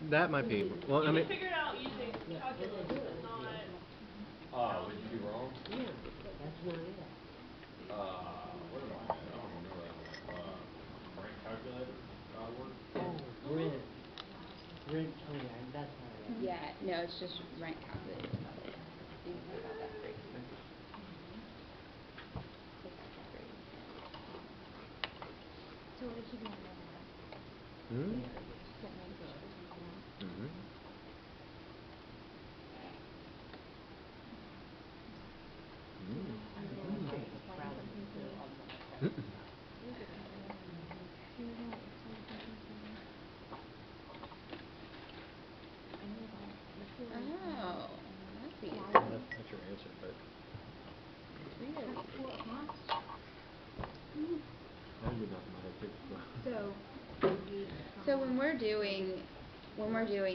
That might be. Well, I You mean. can figure it out using calculus, but not What did you do wrong? Yeah, that's not it. What am I at? I don't even know where I'm at. Rank calculator, work? Oh, rent. Rent, oh yeah, that's not it. Yeah, no, it's just rent calculated probably. You can take out that 3. Take out the 3. So it should be on there now. Hmm? Set negative or something else. Mm-hmm. Oh, that's easy. That's your answer, but Really easy. I would not mind So So when we're doing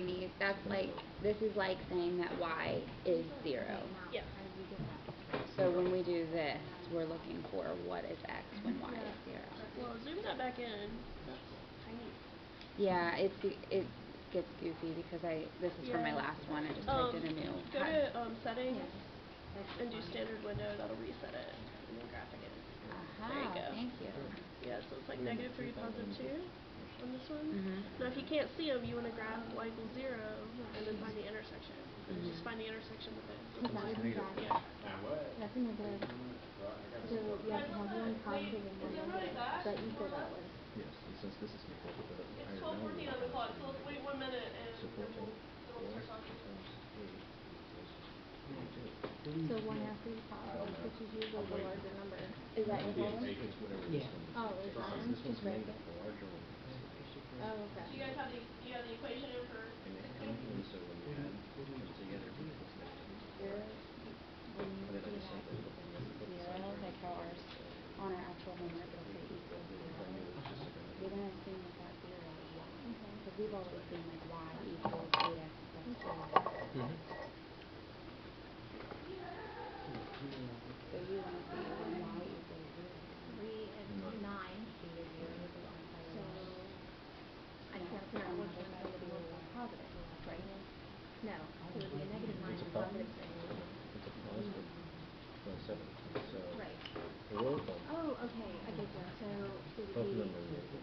these, that's like, this is like saying that y is 0. Yeah. So when we do this, we're looking for what is x when y is 0. Well, zoom that back in. That's tiny. Yeah, it gets goofy because this is from my last one. I just typed in a new. Go to settings and do standard window. That'll reset it and then graph again. There you go. Thank you. Yeah, so it's like -3, +2 on this one. Mhm. Now if you can't see them, you want to graph y = 0 and then find the intersection. And just find the intersection with it. that would be that. Yeah. And what? That's a negative. So you have to have one positive and one negative. But you said that one. Yes, and since this is equal to the It's higher 12:14 value on the of clock, so let's wait 1 minute so and 14 then we'll start talking. times 8 equals So one has to be positive, which is usually the larger number. Is that your problem? It's whatever Yeah. this one is. Oh, is that one? This one's Just write negative, it. the larger one. Oh, okay. Do you guys have the equation in for 16? And so when you add them together, it equals -2. And then I just simply put the signs Like how ours on our actual homework it'll say equals 0. I knew it was just like We're gonna assume that that 0 is y. Because we've always seen like y equals 8x plus 4. Mm-hmm. So you want to see when y equals 0. 3 and 9. So I can't figure out which one's going to be more positive. Right. No, it would be a -9 It's a and positive. +6. It's a positive 7. So Right. the roll call. Oh, okay. I get you. So it would Both of be. them are negative.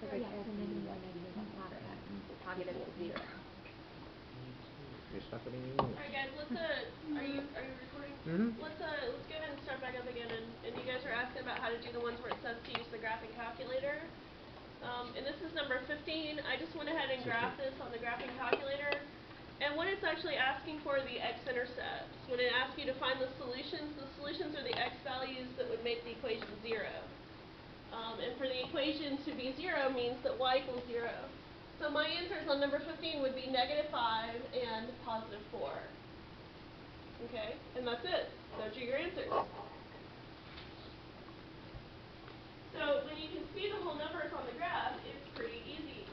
But yeah, so -1, -1 positive. Positive equals 0. You're stuck with me. Alright guys, let's are you recording? Mm-hmm. Let's go ahead and start back up again and you guys are asking about how to do the ones where it says to use the graphing calculator. And this is number 15. I just went ahead and graphed this on the graphing calculator. And what it's actually asking for are the x-intercepts. When it asks you to find the solutions are the x values that would make the equation 0. And for the equation to be 0 means that y = 0. So my answers on number 15 would be -5 and +4. Okay, and that's it. Those are your answers. So when you can see the whole numbers on the graph, it's pretty easy.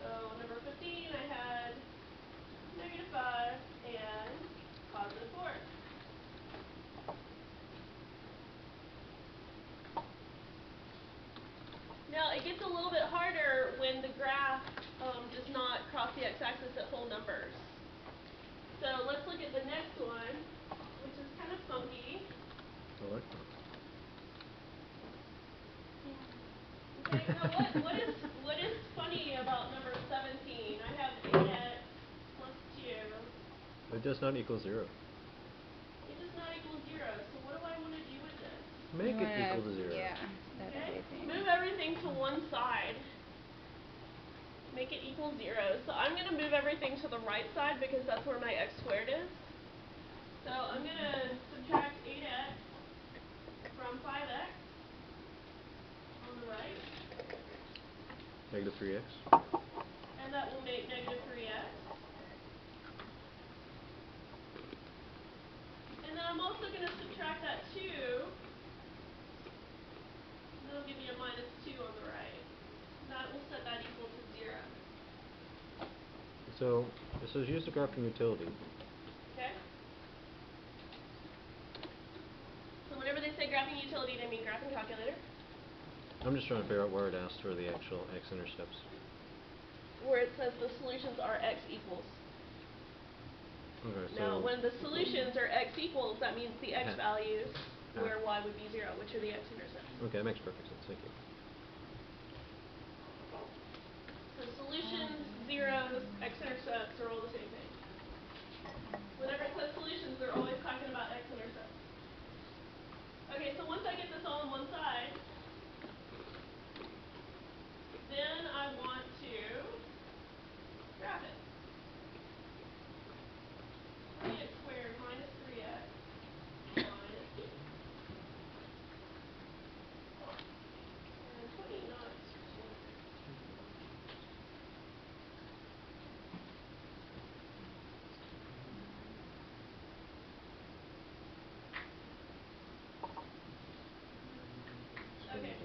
So on number 15 I had -5 and +4. Now it gets a little bit harder when the graph does not cross the x-axis at whole numbers. So let's look at the next one, which is kind of funky. I like that. Okay, now what is funny about number 17? I have 8x plus 2. It does not equal 0. It does not equal 0. So what do I want to do with this? Make it equal to 0. Yeah. Set Okay, everything. move everything to one side. Make it equal 0. So I'm going to move everything to the right side because that's where my x squared is. So I'm going to subtract 8x from 5x on the right. -3x. And that will make -3x. And then I'm also going to subtract that 2. And that'll give me a -2 on the right. That will set that equal to 0. So it says use the graphing utility. Okay? So whenever they say graphing utility, they mean graphing calculator. I'm just trying to figure out where it asks for the actual x-intercepts. where it says the solutions are x equals. Okay, so Now, when the solutions are x equals, that means the x values where y would be 0, which are the x-intercepts. Okay, that makes perfect sense. Thank you. So solutions, zeros, x-intercepts are all the same thing. Whenever it says solutions, they're always talking about x-intercepts. Okay, so once I get this all on one side, then I want to graph it. 20x squared minus 3x minus 2. And 20, not 2. Okay.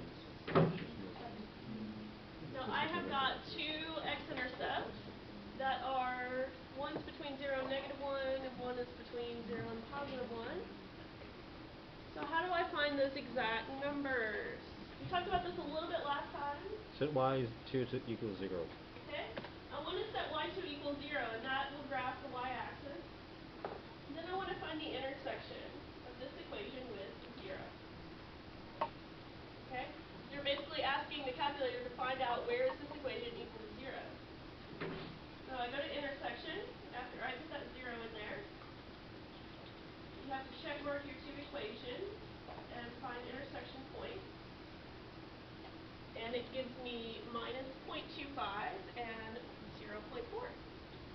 Now I have got two x-intercepts that are, one's between 0 and -1, and one is between 0 and +1. So how do I find those exact numbers? We talked about this a little bit last time. Set y is 2 equals 0. Okay. I want to set y2 equals 0, and that will graph the y-axis. Then I want to find the intersection of this equation with 0. Okay? You're basically asking the calculator to find out where is this equation equal to 0. So I go to intersection after I put that 0 in there. You have to check mark your two equations and find intersection points. And it gives me minus 0.25 and 0.4.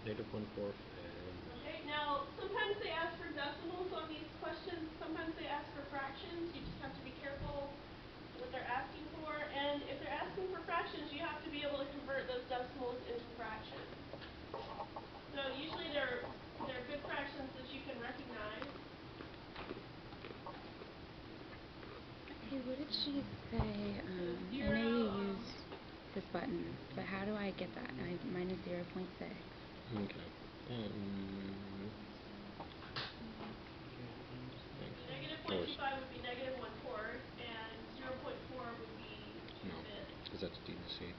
Negative 1/4 and... Okay, now sometimes they ask for decimals on these questions, sometimes they ask for fractions. You just have to be careful what they're asking for. And if they're asking for fractions, you have to be able to convert those decimals into fractions. So usually they're good fractions that you can recognize. Okay, what did she say? I know you use this button, but how do I get that? Minus 0.6. Okay. Negative 0.25 would be negative 1/4, and 0.4 would be 2/5. No, because that's D to C.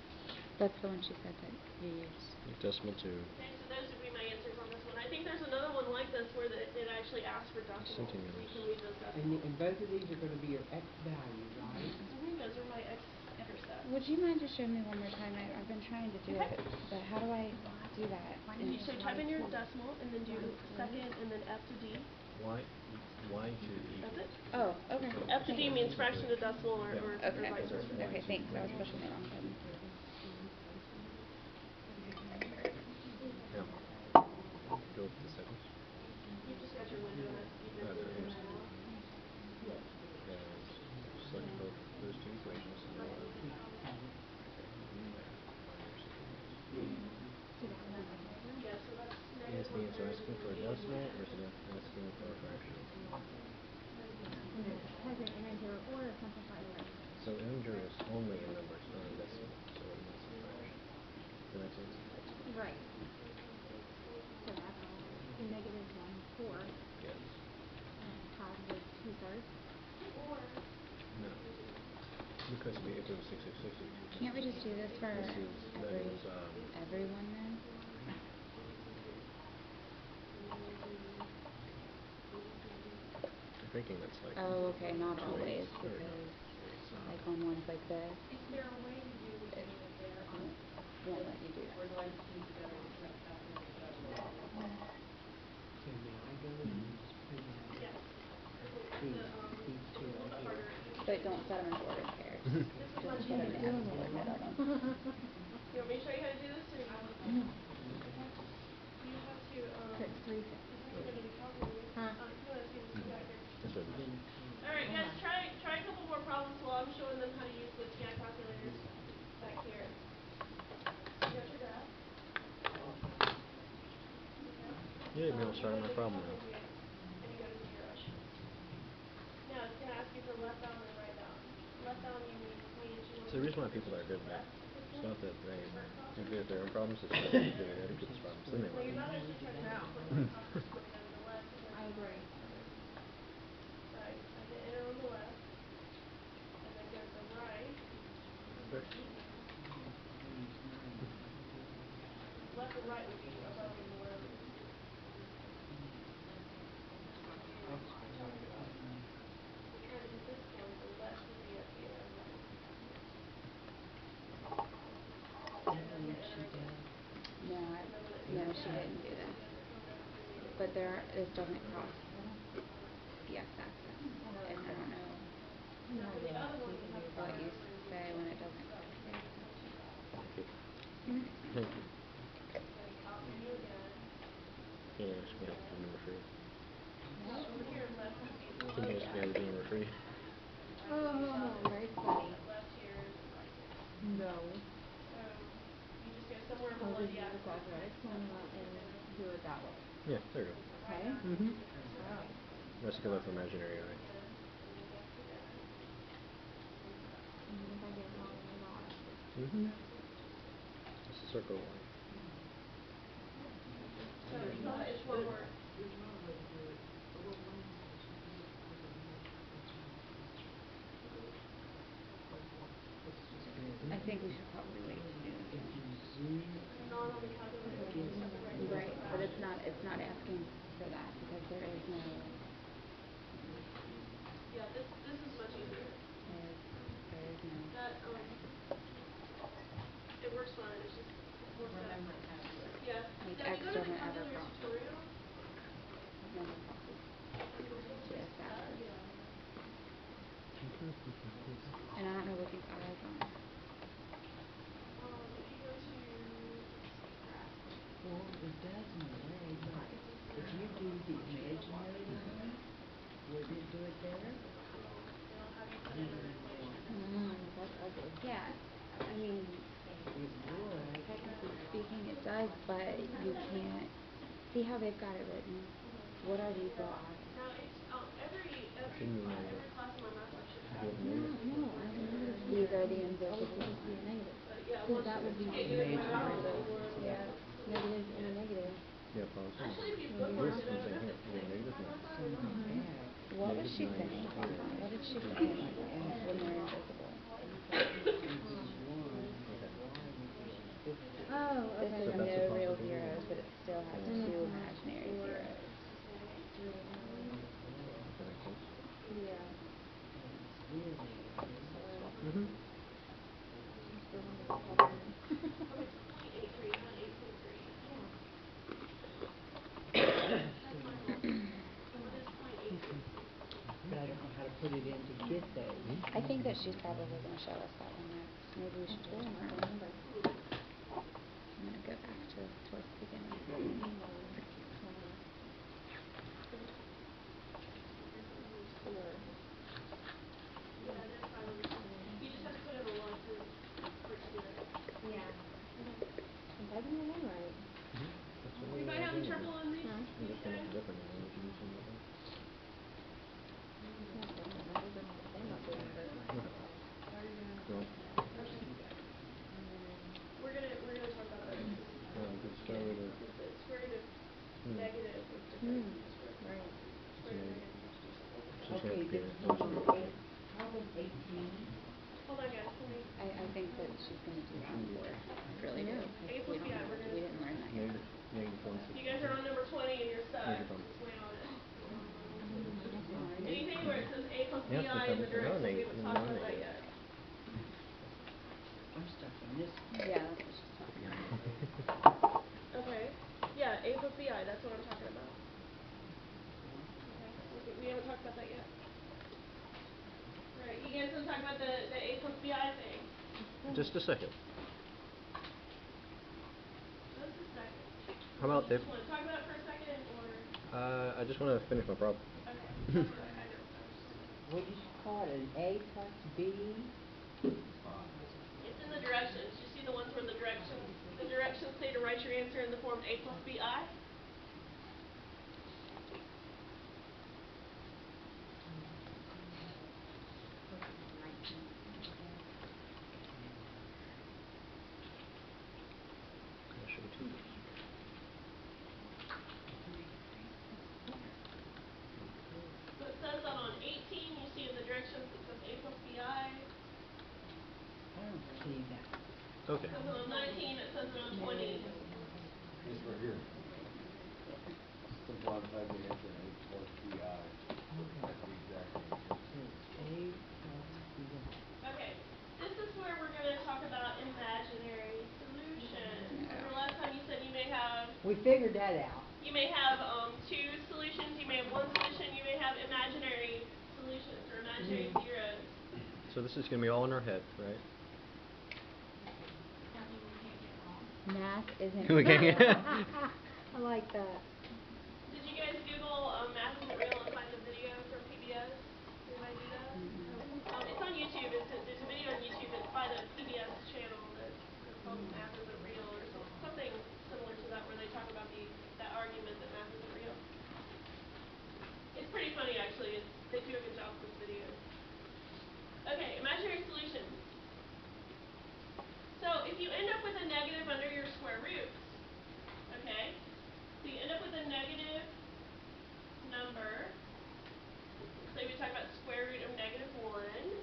That's the one she said that you use. Decimal 2. Okay, so those would be my answers on this one. I think there's another one like this where it actually asks for decimals. So you can leave those decimals. And both of these are going to be your x value, right? Those are my x-intercepts. Would you mind just showing me one more time? I've been trying to do it, but how do I do that? So type in your decimal and then do second and then F to D. Y to E. That's it. Oh, okay. F to D means fraction to decimal or Okay. vice versa. Okay, thanks. I was pushing the wrong button. Now, go with the seconds. You just got your window and that's either There green it or is. yellow. And select both those two equations. Yeah, so that's And negative it's being 1/3 asking for a and decimal 1/3. or is it asking for a fraction? And it has an integer or a simplified fraction. So integer is only a number, it's not a decimal. So it's a fraction. Does that make sense? Right. So that's all. So negative 1/4 Yes. and positive 2/3. Or No. Because if it was 60/60. Can't we just do this for everyone then? I'm thinking that's like... Oh, okay, not 2/8 always, or because no, like on ones like this, Is there a way to do the it unit there on won't let you do or that. do I just use the calculator calculator? So now I go in and just put in yes. these It's a two little bit right harder. here. But don't set them in ordered pairs. This is Just what put you them do. in alphabetical order. You want me to show you how to do this or you want to? You have to So it's 3/5. you have to go to the calculator. Huh? You want to see this back here. That's what it is. Alright guys, try a couple more problems while I'm showing them how to use the TI calculators back here. You got your graph? Okay. Yeah, maybe I'll start You go my to the problem calculator now. and you go to 0. Now it's going to ask you for left bound and right bound. Left bound means you want to So the reason why people are good at that, it's not that they do good at their own problems, it's that they're good at other people's problems. Then they No, you're learn. not actually trying to No. split my top, you're splitting on the left and then I agree. So I hit enter on the left and then go to the right. Right. she didn't do this. But this doesn't cross the x-axis. And I don't know Now for the other one, we have to what you remember is say when it doesn't cross the x-axis. Thank you. Mm-hmm. Thank you. let me copy you again. Yeah, it's gonna have to do number 3. Over here, left is easy. I think it's gonna have to do number 3. Very funny. Left here is the right here. No. So you just go somewhere How below did the you do axis. that? And do it that way. Yeah, there you go. Okay? Mm-hmm. Oh. That's because that's imaginary, right? Even if I get it wrong, I'm not. Mm-hmm. It's a circle line. So it's one word. I think we should probably wait to do this one. Not on the calculator, you just have to write the Right, but it's not asking for that because there is no Yeah, this is much easier. there is no That it works fine. It's just more steps. Yeah. like Now if X you go to the doesn't ever calculator cross. tutorial, Never crosses the x-axis. And I don't know what these eyes are. if you go to graph. Well, it does in a way, but if you do the imaginary line, would it do it there? It'll have you put in an equation. That's ugly. Yeah, I mean, It would. technically speaking it does, but you can't see how they've got it written. What are these little eyes? Now it's Shouldn't be every negative. class in my math lab should have. Do it No, negative. I have a negative here. These are the It's always invisible. supposed to be a negative. But yeah, Because once that would be you do it by Imaginary round, lines. Yeah. negative and a negative. Yeah, positive. actually if you Maybe bookmarked not. it, I don't know if Here, it's you got negative 5 now. by 5 or not. Back. What was she Negative 9 saying? here. What did she say Like when after they're invisible? equals 1, Okay. y equals 50. Oh, This okay. is So that's no a real positive. zeros, but it still has Yeah. two imaginary zeros. Three, nine. Does that make sense? Yeah. Really? Mm-hmm. Still want to be covering. Okay, 0.83, not 8.3. That's my fault. What is 0.83? But I don't know how to put it in to get those. I think that she's probably going to show us that one next. Maybe we should do it. I I'm remember. going to go back towards the beginning. Yeah, it is 5 over 2. You just have to put in a 1 for it to do it. Yeah. I'm typing it in right. Mm-hmm. That's what Anybody we're having doing. trouble on these? No. I'm just gonna different than what you do something like that. Not different numbers, they're not the same numbers, but. Okay. Well, We're gonna talk about that because because square root of the square root of negative is different than the square root Right. square root of negative is just simple. it's just Okay, gonna have to be then those hold are on. How about 18? Hold on guys, let me I think that she's going to do that on board. I really do. A plus B I, We didn't learn that yet. negative 1. you guys are on number 20 and you're stuck. Where's your thumb? Just wait on it. On Anything 18. where it says A plus B Yeah, I in the because directions, we haven't talked about that non-negative. yet. I'm stuck on this one. Yeah, that's what she's talking about. Okay. Yeah, A plus B I, that's what I'm talking about. Okay. We haven't talked about that yet. Alright, you guys wanna talk about the A plus B I thing? Just a second. Just a second. How about You if just wanna talk about it for a second or I just want to finish my problem. okay. That's what I know. I was just What did you call it? An A plus B? it's in the directions. You see the ones where the directions say to write your answer in the form A plus B I? I'll show you two first. So it says that on 18 you see in the directions it says A plus B I. I don't see that. Okay. It says it on 19, it says it on 20. It's right here. Simple type the answer A plus BI. That's the exact answer. So it's A plus B. Okay. This is where we're gonna talk about imaginary solutions. Remember last time you said you may have We figured that out. You may have two solutions, you may have one solution, you may have imaginary solutions or imaginary zeros. So this is going to be all in our head, right? That means we can't get wrong. Math isn't We can't real. get- I like that. Did you guys Google Math Isn't Real and find the video from PBS? Anybody do that? It's on YouTube. There's a video on YouTube. It's by the PBS channel that's called Math Isn't Real or something similar to that, where they talk about that argument that math isn't real. It's pretty funny actually. They do a good job with this video. Okay, imaginary solutions. So if you end up with a negative under your square roots, okay? So you end up with a negative number. Say we talk about square root of -1.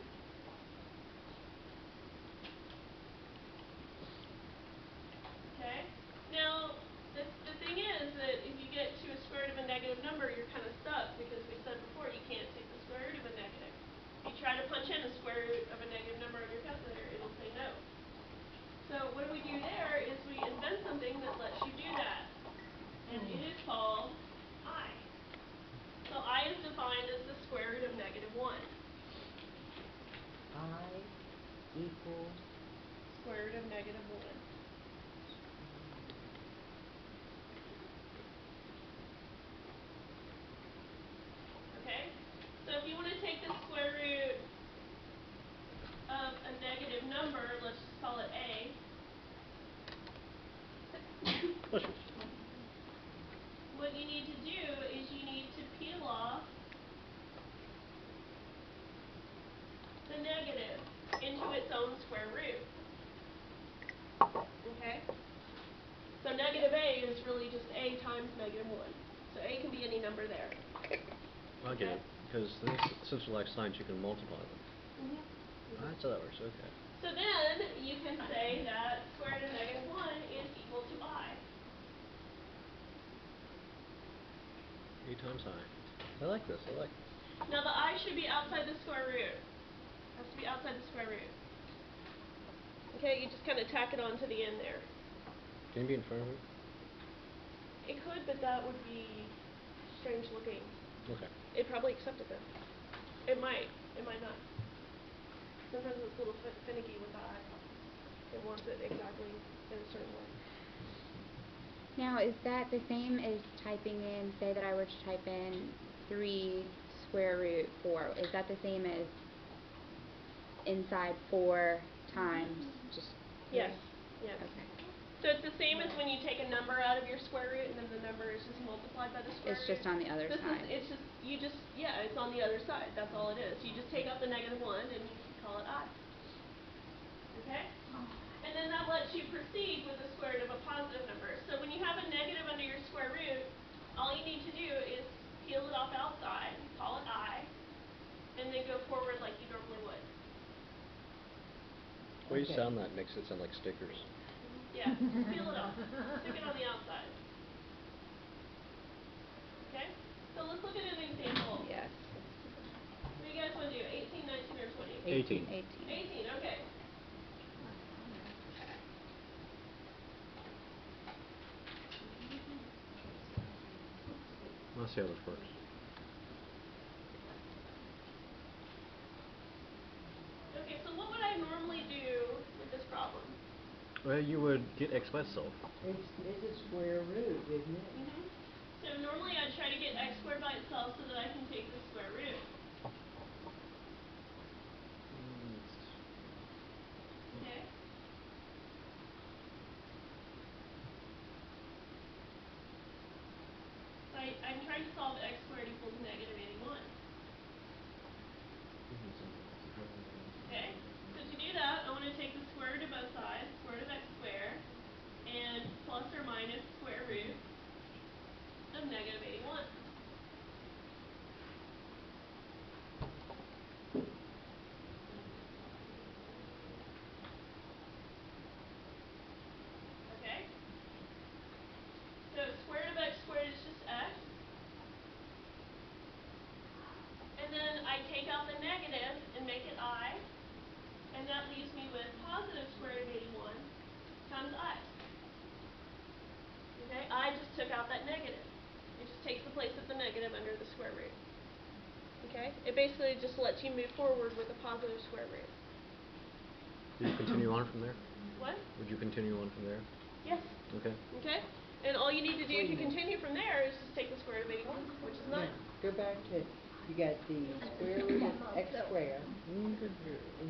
Okay? Now, the thing is that if you get to a square root of a negative number, you're kind of stuck because we said before you can't take the square root of a negative. If you try to punch in a square root of a negative number on your calculator, it'll say no. So what do we do there is we invent something that lets you do that. And it is called I. So I is defined as the square root of -1. I equals Square root of -1. Okay? So if you want to take the square root of a negative number, let's just call it A. What you need to do is you need to peel off the negative into its own square root. Okay? So negative A is really just A times -1. So A can be any number there. I get it. Because since we like signs, you can multiply them. That's how that works. Okay. So then you can say that square root of -1 is equal to I. A times I. I like this. I like this. Now the I should be outside the square root. Has to be outside the square root. Okay, you just kind of tack it on to the end there. Can it be in front of it? It could, but that would be strange looking. Okay. It'd probably accept it though. It might. It might not. Sometimes it's a little finicky with the I. It wants it exactly in a certain way. Now, is that the same as typing in, say that I were to type in 3 square root 4, is that the same as inside 4 times just 3? Yes. Yes. Okay. So it's the same as when you take a number out of your square root and then the number is just multiplied by the square root. It's just on the other side. It's on the other side. That's all it is. You just take out the -1 and you call it I. Okay? And then that lets you proceed with the square root of a positive number. So when you have a negative under your square root, all you need to do is peel it off outside, call it I, and then go forward like you normally would. The way you sound that makes it sound like stickers. Yeah, just peel it off. Stick it on the outside. Okay? So let's look at an example. Yes. What do you guys want to do? 18, 19, or 20? 18. 18, okay. Let's see how this works. Okay, so what would I normally do with this problem? Well, you would get x by itself. it's a square root, isn't it? So normally I'd try to get x squared by itself so that I can take the square root. Okay? So I'm trying to solve x squared equals -81. Okay? So to do that, I want to take the square root of both sides, square root of x squared, and plus or minus square root of -81. Okay? So square root of x squared is just x. And then I take out the negative and make it I. And that leaves me with positive square root of 81 times I. Okay? I negative under the square root. Okay? It basically just lets you move forward with a positive square root. Would you continue on from there? What? Would you continue on from there? Yes. Okay. Okay? And all you need to do Wait a to minute. continue from there is just take the square root of 81, which is 9. Now, go back to, you got the square root of x squared.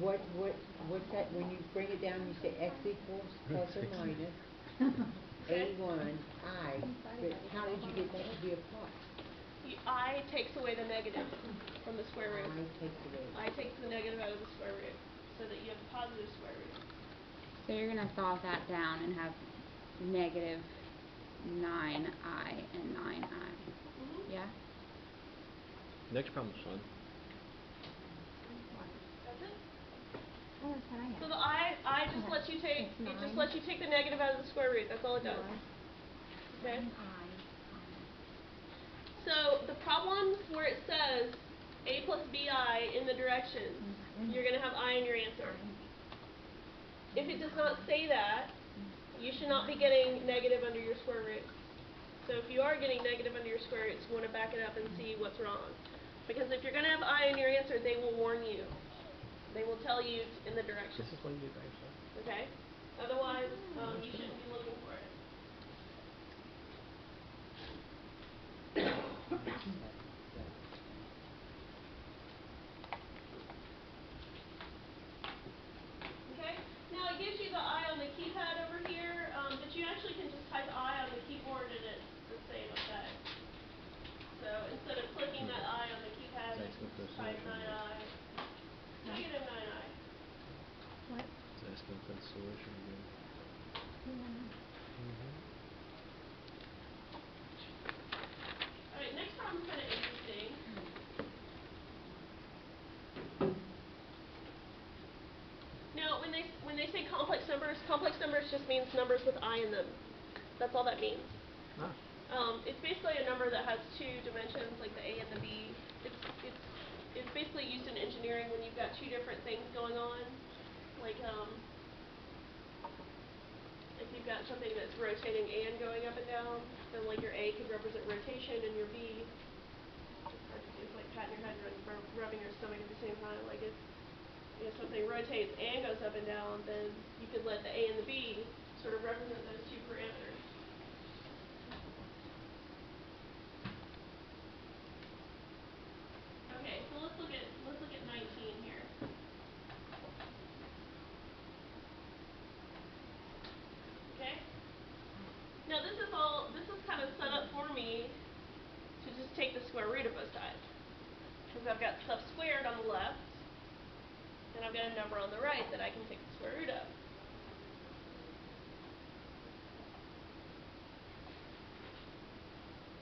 What's that, when you bring it down, you say x equals plus or minus Okay? 81 I, but how did you get that to be a plus? I takes away the negative from the square root. I takes away. I takes the negative out of the square root so that you have a positive square root. So you're gonna solve that down and have negative 9i and 9i. Yeah? Next problem's fun. That's it. Oh, that's what I So have. the I just lets you take, It's it just 9. lets you take the negative out of the square root. That's all it does. Okay? 9i. So the problems where it says a plus bi in the directions, you're going to have I in your answer. If it does not say that, you should not be getting negative under your square root. So if you are getting negative under your square roots, you want to back it up and see what's wrong. Because if you're going to have I in your answer, they will warn you. They will tell you in the directions. This is what you do by yourself. Okay? Otherwise, you shouldn't be looking for it. Okay? Now it gives you the I on the keypad over here, but you actually can just type I on the keyboard and it's the same effect. So instead of clicking that I on the keypad, you can just type 9i, negative 9i. What? It's asking for the solution again. Alright, next problem's kind of interesting. Now, when they say complex numbers just means numbers with I in them. That's all that means. Ah. It's basically a number that has two dimensions, like the A and the B. It's basically used in engineering when you've got two different things going on. Like, if you've got something that's rotating and going up and down, then like your A could represent rotation and your B is like patting your head and rubbing your stomach at the same time. Like if something rotates and goes up and down, then you could let the A and the B sort of represent those two parameters. Okay, so let's look at 19 here. Okay? Now this is kind of set up for me to just take the square root of both sides. Because I've got stuff squared on the left, and I've got a number on the right that I can take the square root of.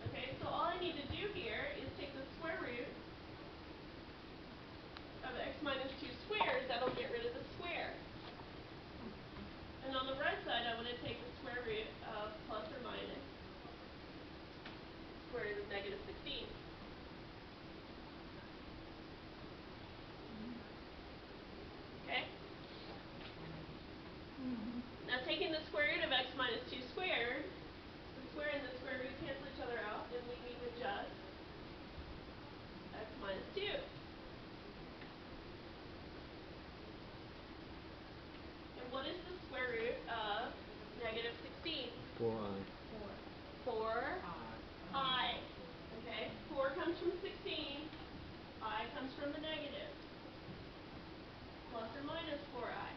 Okay, so all I need to do here is take the square root of x minus 2 squared. That'll get rid of the square. And on the right side, I want to take the square root of plus or minus square root of negative 16. Okay? Now taking the square root of x minus 2 squared, the square and the square root cancel each other out and leave me with just x minus 2. And what is the square root of negative 16? 4i. 4i. Okay? 4 comes from 16. I comes from the negative. Plus or minus 4i.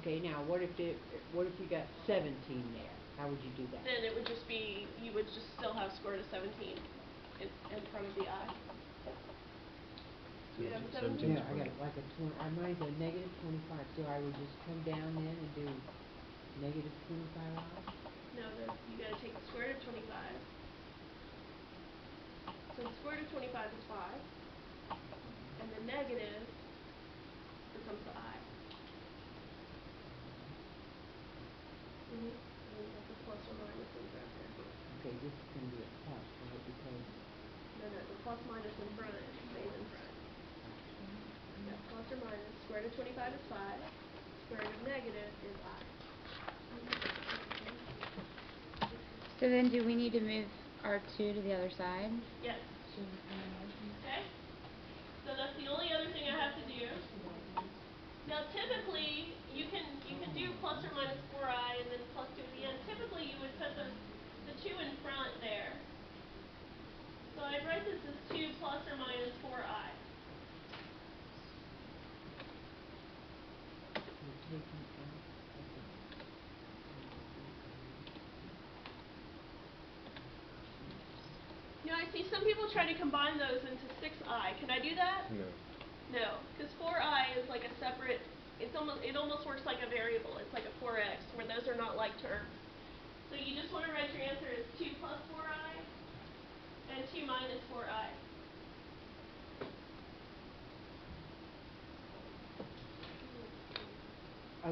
Okay, now what if you got 17 there? How would you do that? Then it would just be, you would just still have square root of 17 in front of the I. You have 17? Yeah, I got like a 20, mine's a negative 25, so I would just come down then and do negative 25i? No, you gotta take the square root of 25. So the square root of 25 is 5. And the negative becomes the I. And then you have the plus or minus in front there. Okay, this is going to be a plus, right? Because No, the plus minus in front stays in front. Yeah, plus or minus. Square root of 25 is 5. Square root of negative is I. So then do we need to move R2 to the other side? Yes. Okay? So that's the only other thing I have to do. Now typically, you can do plus or minus 4i and then plus 2 at the end. Typically you would put the 2 in front there. So I'd write this as 2 plus or minus 4i. Now I see some people try to combine those into 6i. Can I do that? No. No, because 4i is like a separate, it almost works like a variable. It's like a 4x, where those are not like terms. So you just want to write your answer as 2 plus 4i and 2 minus 4i.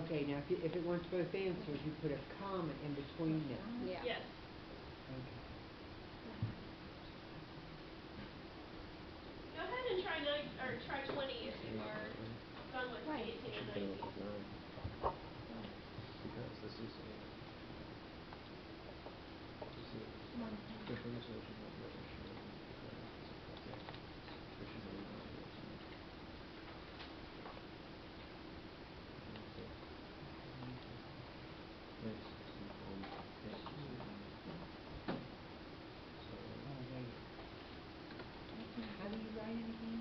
Okay, now if it wants both answers, you put a comma in between them. Yeah. Yes. Okay. Go ahead and try 20 if you are done with the 18 and 19. Because this is different solution of the issue. Which is a How do you write it again?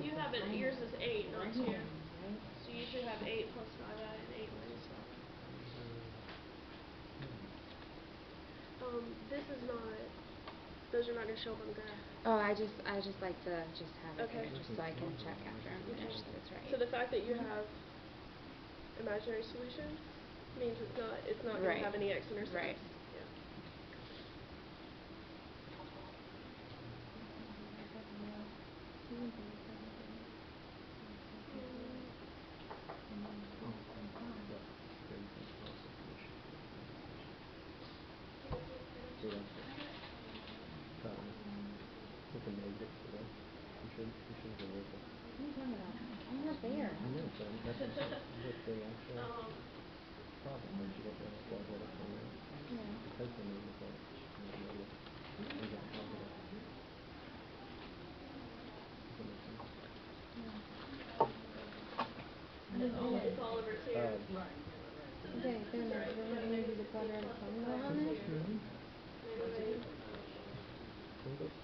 You have it, yours is 8, not 2. So you should have 8 plus 5i and 8 minus 5i. This is not, those are not going to show up on the graph. Oh, I just like to just have it Okay. there, just so I can check after I'm finished that it's right. So the fact that you have imaginary solutions means it's not going to have any x intercepts. Right. Yeah. With the negative today. You should go with it. What are you talking about? I'm not there. I know, but that's with the actual problem. Don't you get the quadratic formula? Yeah. Because the name is like negative. You get positive. Does that make sense? It's all over 2. Okay, so then we're going to do the quadratic formula on this? Negative. Hold up.